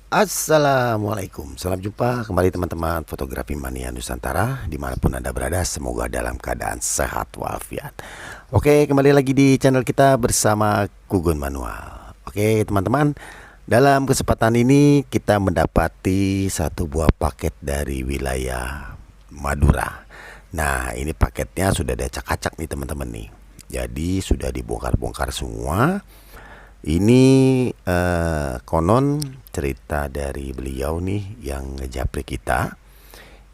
Assalamualaikum, salam jumpa kembali teman-teman fotografi mania Nusantara dimanapun anda berada, semoga dalam keadaan sehat walafiat. Oke, kembali lagi di channel kita bersama Kugun Manual. Oke teman-teman, dalam kesempatan ini kita mendapati satu buah paket dari wilayah Madura. Nah, ini paketnya sudah diacak-acak nih teman-teman nih. Jadi sudah dibongkar-bongkar semua. Ini konon cerita dari beliau nih yang ngejapri kita.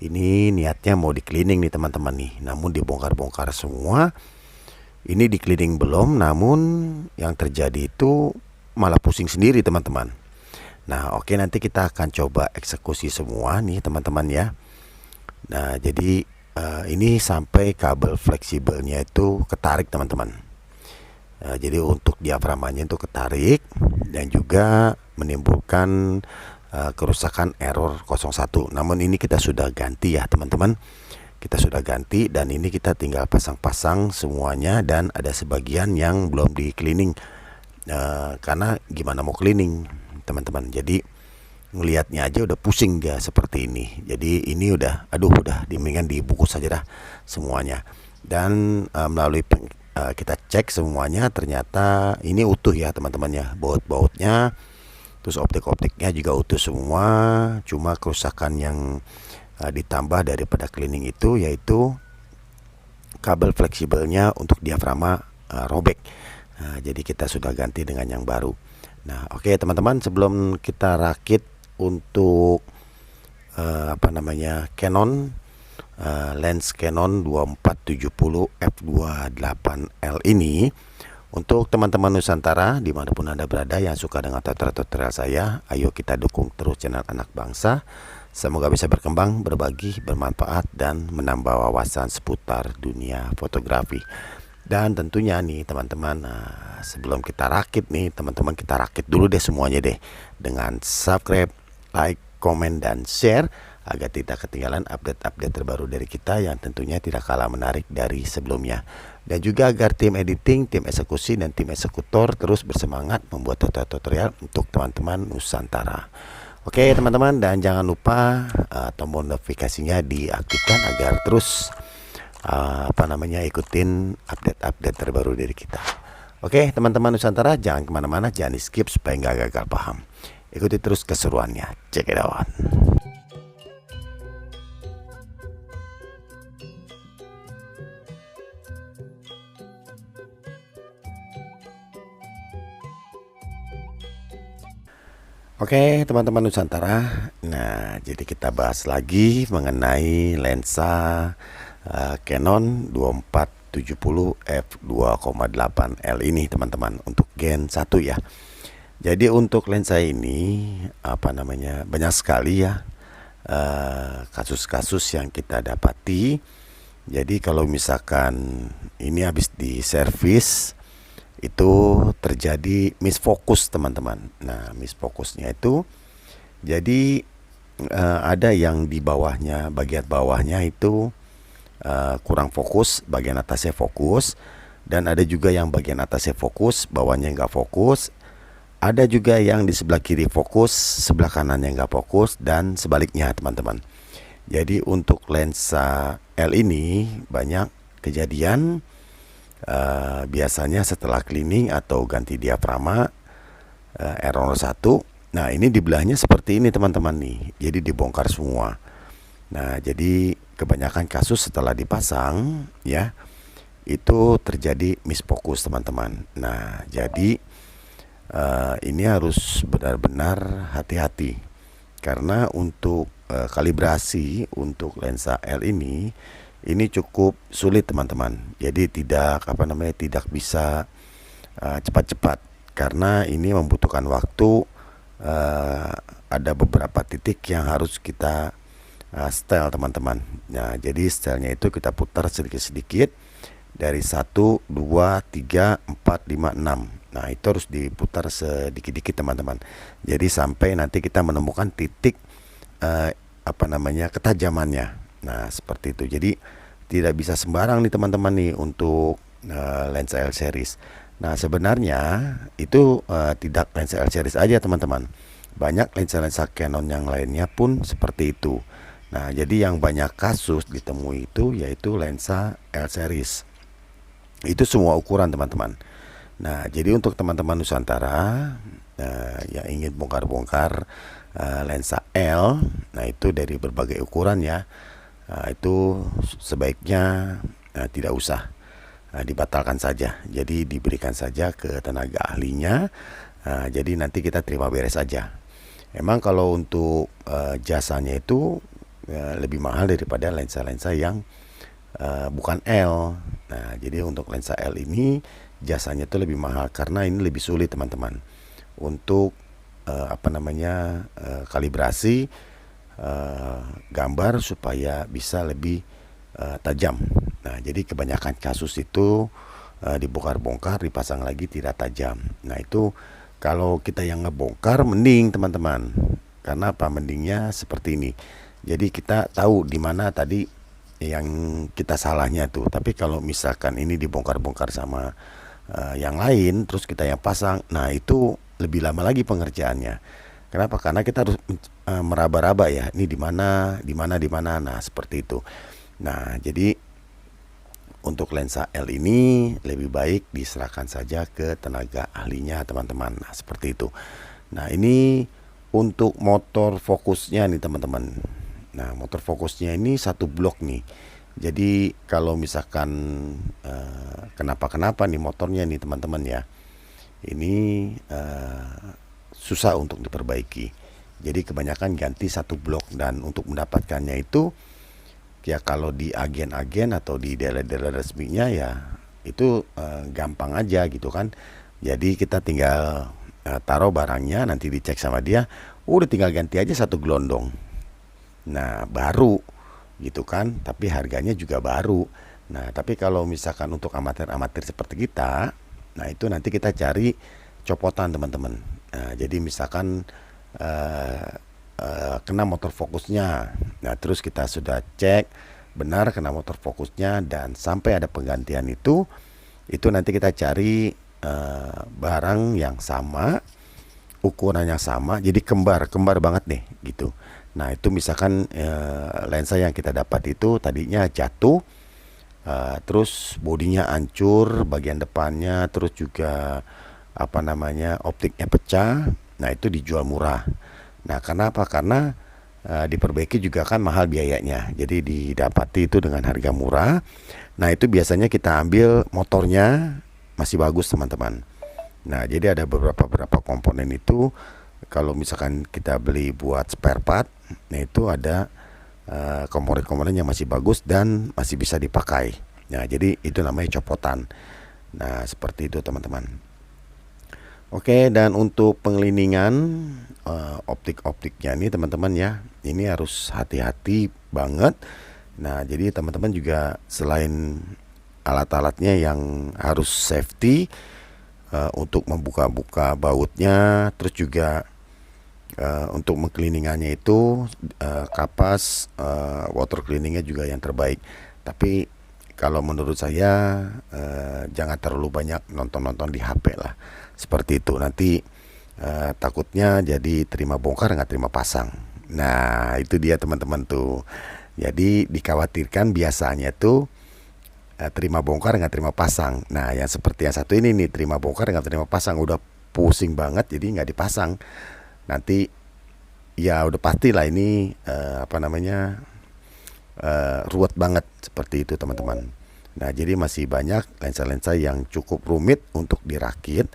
Ini niatnya mau di cleaning nih teman-teman nih. Namun dibongkar-bongkar semua. Ini di cleaning belum, namun yang terjadi itu malah pusing sendiri teman-teman. Nah, oke, nanti kita akan coba eksekusi semua nih teman-teman ya. Nah, jadi ini sampai kabel fleksibelnya itu ketarik teman-teman. Jadi untuk diaframanya itu ketarik dan juga menimbulkan kerusakan error 01. Namun ini kita sudah ganti ya teman-teman. Kita sudah ganti dan ini kita tinggal pasang-pasang semuanya, dan ada sebagian yang belum di cleaning karena gimana mau cleaning teman-teman. Jadi ngelihatnya aja udah pusing dia seperti ini. Jadi ini udah mendingan dibungkus saja dah semuanya. Dan melalui kita cek semuanya, ternyata ini utuh ya teman-teman ya. Baut-bautnya, terus optik-optiknya juga utuh semua. Cuma kerusakan yang ditambah daripada cleaning itu yaitu kabel fleksibelnya untuk diaframa robek. Jadi kita sudah ganti dengan yang baru. Nah, oke teman-teman, sebelum kita rakit untuk Canon lens Canon 2470 f2.8L ini, untuk teman-teman Nusantara dimanapun anda berada yang suka dengan tutorial saya, ayo kita dukung terus channel anak bangsa. Semoga bisa berkembang, berbagi, bermanfaat, dan menambah wawasan seputar dunia fotografi. Dan tentunya nih teman-teman, sebelum kita rakit nih teman-teman, kita rakit dulu deh semuanya deh dengan subscribe, like, komen, dan share agar tidak ketinggalan update-update terbaru dari kita yang tentunya tidak kalah menarik dari sebelumnya. Dan juga agar tim editing, tim eksekusi, dan tim eksekutor terus bersemangat membuat tutorial untuk teman-teman Nusantara. Oke teman-teman, dan jangan lupa tombol notifikasinya diaktifkan agar terus ikutin update-update terbaru dari kita. Oke teman-teman Nusantara, jangan kemana-mana, jangan di skip supaya nggak gagal paham. Ikuti terus keseruannya. Check it out. Oke teman-teman Nusantara, nah jadi kita bahas lagi mengenai lensa Canon 2470 f2.8L ini teman-teman, untuk Gen 1 ya. Jadi untuk lensa ini banyak sekali ya kasus-kasus yang kita dapati. Jadi kalau misalkan ini habis di servis itu terjadi misfokus teman-teman. Nah, misfokusnya itu jadi ada yang di bawahnya, bagian bawahnya itu kurang fokus, bagian atasnya fokus, dan ada juga yang bagian atasnya fokus, bawahnya nggak fokus. Ada juga yang di sebelah kiri fokus, sebelah kanannya nggak fokus, dan sebaliknya teman-teman. Jadi untuk lensa L ini banyak kejadian biasanya setelah cleaning atau ganti diaframa error 1. Nah ini di belahnya seperti ini teman-teman nih, jadi dibongkar semua. Nah jadi kebanyakan kasus setelah dipasang ya itu terjadi misfokus teman-teman. Nah jadi ini harus benar-benar hati-hati, karena untuk kalibrasi untuk lensa L ini cukup sulit teman-teman. Jadi tidak tidak bisa cepat-cepat, karena ini membutuhkan waktu. Ada beberapa titik yang harus kita setel teman-teman. Nah jadi setelnya itu kita putar sedikit-sedikit dari 1, 2, 3, 4, 5, 6. Nah itu harus diputar sedikit-dikit teman-teman. Jadi sampai nanti kita menemukan titik ketajamannya. Nah seperti itu. Jadi tidak bisa sembarang nih teman-teman nih untuk lensa L series. Nah sebenarnya itu tidak lensa L series aja teman-teman. Banyak lensa-lensa Canon yang lainnya pun seperti itu. Nah, jadi yang banyak kasus ditemui itu yaitu lensa L series. Itu semua ukuran teman-teman. Nah, jadi untuk teman-teman Nusantara yang ingin bongkar-bongkar lensa L, nah itu dari berbagai ukuran ya, itu sebaiknya tidak usah, dibatalkan saja. Jadi diberikan saja ke tenaga ahlinya. Jadi nanti kita terima beres saja. Emang kalau untuk jasanya itu lebih mahal daripada lensa-lensa yang bukan L. Nah, jadi untuk lensa L ini jasanya itu lebih mahal karena ini lebih sulit teman-teman untuk kalibrasi gambar supaya bisa lebih tajam. Nah, jadi kebanyakan kasus itu dibongkar-bongkar, dipasang lagi tidak tajam. Nah, itu kalau kita yang ngebongkar mending teman-teman. Karena apa? Mendingnya seperti ini. Jadi kita tahu di mana tadi yang kita salahnya tuh. Tapi kalau misalkan ini dibongkar-bongkar sama yang lain, terus kita yang pasang, nah itu lebih lama lagi pengerjaannya. Kenapa? Karena kita harus meraba-raba ya. Ini di mana, di mana, di mana. Nah seperti itu. Nah jadi untuk lensa L ini lebih baik diserahkan saja ke tenaga ahlinya teman-teman. Nah seperti itu. Nah ini untuk motor fokusnya nih teman-teman. Nah motor fokusnya ini satu blok nih. Jadi kalau misalkan kenapa-kenapa nih motornya nih teman-teman ya, ini susah untuk diperbaiki. Jadi kebanyakan ganti satu blok, dan untuk mendapatkannya itu ya kalau di agen-agen atau di dealer-dealer resminya ya itu gampang aja gitu kan. Jadi kita tinggal taruh barangnya, nanti dicek sama dia, udah tinggal ganti aja satu gelondong. Nah baru gitu kan, tapi harganya juga baru. Nah tapi kalau misalkan untuk amatir-amatir seperti kita, nah itu nanti kita cari copotan teman-teman. Nah jadi misalkan kena motor fokusnya, nah terus kita sudah cek benar kena motor fokusnya dan sampai ada penggantian itu nanti kita cari barang yang sama, ukuran yang sama, jadi kembar banget nih gitu. Nah itu misalkan lensa yang kita dapat itu tadinya jatuh, terus bodinya hancur bagian depannya, terus juga optiknya pecah. Nah itu dijual murah. Nah kenapa? Karena diperbaiki juga kan mahal biayanya. Jadi didapati itu dengan harga murah. Nah itu biasanya kita ambil motornya masih bagus teman-teman. Nah jadi ada beberapa komponen itu kalau misalkan kita beli buat spare part, nah itu ada komponen-komponen yang masih bagus dan masih bisa dipakai. Nah jadi itu namanya copotan. Nah seperti itu teman-teman. Oke, dan untuk pengeliningan optik-optiknya ini teman-teman ya, ini harus hati-hati banget. Nah jadi teman-teman juga selain alat-alatnya yang harus safety untuk membuka-buka bautnya, terus juga untuk mengcleaningannya itu kapas water cleaningnya juga yang terbaik. Tapi kalau menurut saya jangan terlalu banyak nonton-nonton di HP lah, seperti itu. Nanti takutnya jadi terima bongkar nggak terima pasang. Nah itu dia teman-teman tuh. Jadi dikhawatirkan biasanya tuh terima bongkar nggak terima pasang. Nah yang seperti yang satu ini nih, terima bongkar nggak terima pasang, udah pusing banget jadi nggak dipasang. Nanti ya udah pastilah ini ruwet banget seperti itu teman-teman. Nah jadi masih banyak lensa-lensa yang cukup rumit untuk dirakit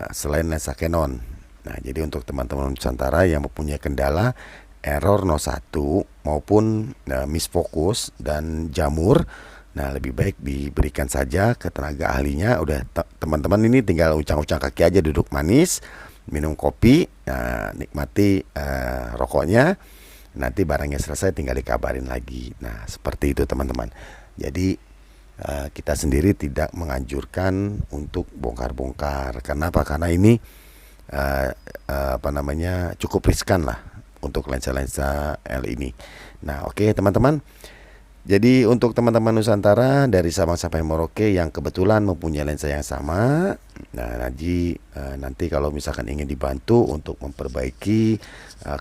selain lensa Canon. Nah jadi untuk teman-teman Nusantara yang mempunyai kendala error 01 maupun misfokus dan jamur, nah lebih baik diberikan saja ke tenaga ahlinya. Udah teman-teman ini tinggal uncang-uncang kaki aja, duduk manis, minum kopi, nikmati rokoknya. Nanti barangnya selesai tinggal dikabarin lagi. Nah seperti itu teman-teman. Jadi kita sendiri tidak menganjurkan untuk bongkar-bongkar. Kenapa? Karena ini cukup riskan lah untuk lensa-lensa L ini. Nah oke teman-teman, Jadi untuk teman-teman Nusantara dari Sabang sampai Merauke yang kebetulan mempunyai lensa yang sama, nah nanti kalau misalkan ingin dibantu untuk memperbaiki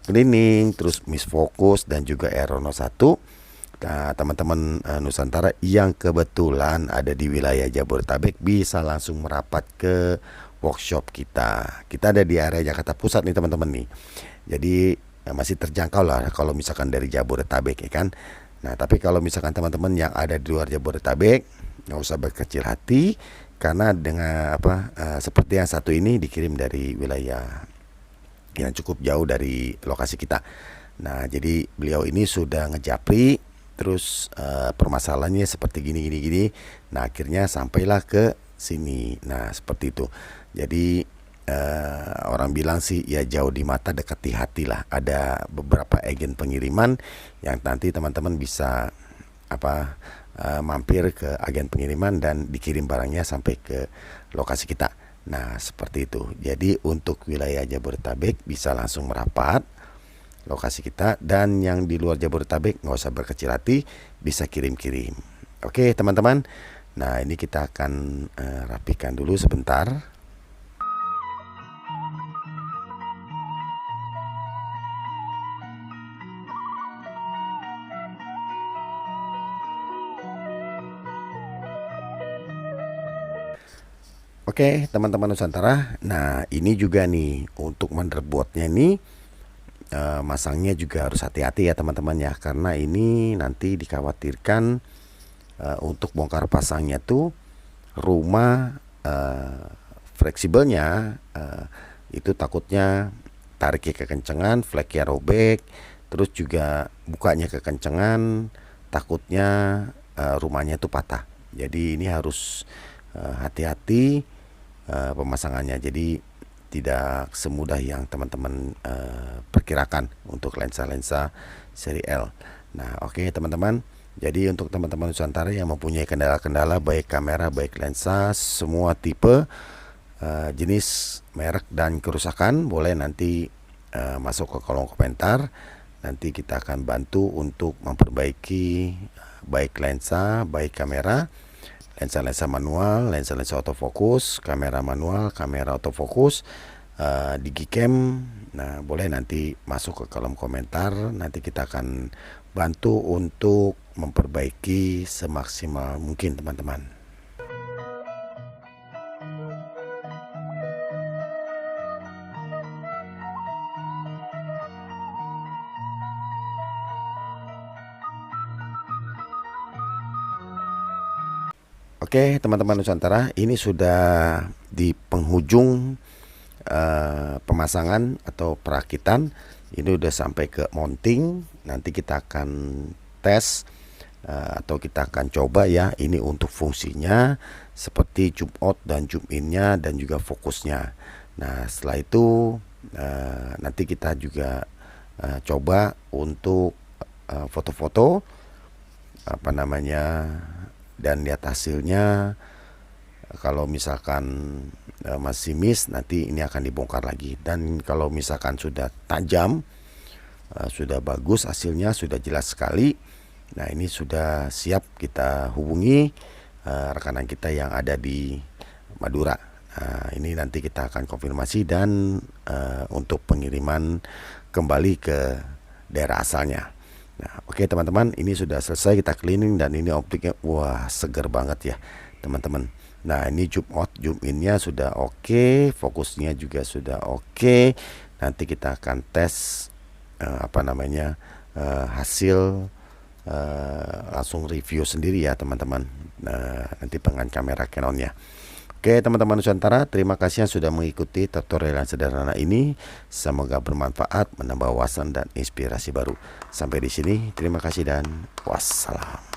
cleaning, terus misfokus dan juga error 01, nah teman-teman Nusantara yang kebetulan ada di wilayah Jabodetabek bisa langsung merapat ke workshop kita. Kita ada di area Jakarta Pusat nih teman-teman nih. Jadi masih terjangkau lah kalau misalkan dari Jabodetabek ya kan. Nah, tapi kalau misalkan teman-teman yang ada di luar Jabodetabek, nggak usah berkecil hati karena dengan seperti yang satu ini dikirim dari wilayah yang cukup jauh dari lokasi kita. Nah, jadi beliau ini sudah ngejapri, terus permasalahannya seperti gini. Nah, akhirnya sampailah ke sini. Nah, seperti itu. Jadi orang bilang sih ya jauh di mata dekat di hati lah. Ada beberapa agen pengiriman yang nanti teman-teman bisa mampir ke agen pengiriman dan dikirim barangnya sampai ke lokasi kita. Nah seperti itu. Jadi untuk wilayah Jabodetabek bisa langsung merapat lokasi kita, dan yang di luar Jabodetabek nggak usah berkecil hati, bisa kirim-kirim. Oke teman-teman. Nah ini kita akan rapikan dulu sebentar. Oke teman-teman Nusantara, nah ini juga nih untuk motherboardnya nih masangnya juga harus hati-hati ya teman-teman ya, karena ini nanti dikhawatirkan untuk bongkar pasangnya tuh rumah fleksibelnya itu takutnya tariknya kekencengan, flagnya robek, terus juga bukanya kekencengan, takutnya rumahnya tuh patah. Jadi ini harus hati-hati pemasangannya. Jadi tidak semudah yang teman-teman perkirakan untuk lensa-lensa seri L. Nah oke teman-teman, jadi untuk teman-teman Nusantara yang mempunyai kendala-kendala baik kamera baik lensa semua tipe, jenis, merek dan kerusakan, boleh nanti masuk ke kolom komentar. Nanti kita akan bantu untuk memperbaiki baik lensa baik kamera, lensa-lensa manual, lensa-lensa autofokus, kamera manual, kamera autofokus, digicam. Nah boleh nanti masuk ke kolom komentar, nanti kita akan bantu untuk memperbaiki semaksimal mungkin teman-teman. Oke teman-teman Nusantara, ini sudah di penghujung pemasangan atau perakitan. Ini udah sampai ke mounting. Nanti kita akan tes atau kita akan coba ya ini untuk fungsinya seperti zoom out dan zoom innya dan juga fokusnya. Nah setelah itu nanti kita juga coba untuk foto-foto dan lihat hasilnya. Kalau misalkan masih miss, nanti ini akan dibongkar lagi. Dan kalau misalkan sudah tajam, sudah bagus hasilnya, sudah jelas sekali, nah ini sudah siap kita hubungi rekanan kita yang ada di Madura. Nah, ini nanti kita akan konfirmasi dan untuk pengiriman kembali ke daerah asalnya. Nah oke teman-teman, ini sudah selesai kita cleaning dan ini optiknya wah seger banget ya teman-teman. Nah ini zoom out zoom innya sudah oke, fokusnya juga sudah oke. Nanti kita akan tes hasil langsung review sendiri ya teman-teman. Nah nanti dengan kamera Canonnya. Oke teman-teman Nusantara, terima kasih yang sudah mengikuti tutorial yang sederhana ini. Semoga bermanfaat, menambah wawasan dan inspirasi baru. Sampai di sini, terima kasih dan wassalam.